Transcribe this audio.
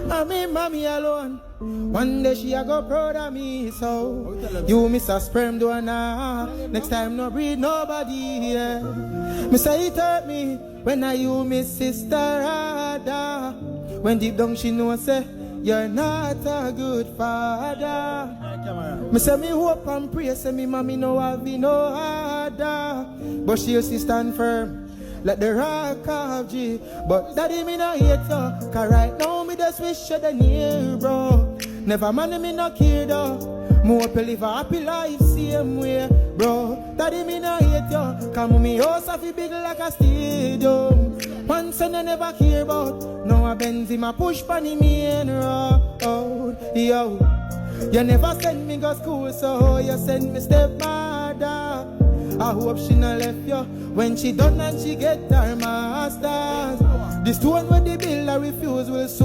And me mommy alone. One day she a go proud of me, so you miss a sperm donor. Next time no breed nobody, yeah. Me say it hurt me when I you miss sister Ada. When deep down she know say you're not a good father. Me say me hope and pray say me mommy no have no harder, but she still stand firm. Let the rock of G. But daddy me no hate so, cause right now me just wish you the near, bro. Never mind me no care though. More to live a happy life same way, bro. Daddy me no hate yo, cause me house a fi big like a stadium. One son I never care about. Now a Benz him a push pan him in road. Yo, you never send me go school, so you send me stepmother. I hope she not left you when she done and she get her masters. This one with the bill I refuse will soon.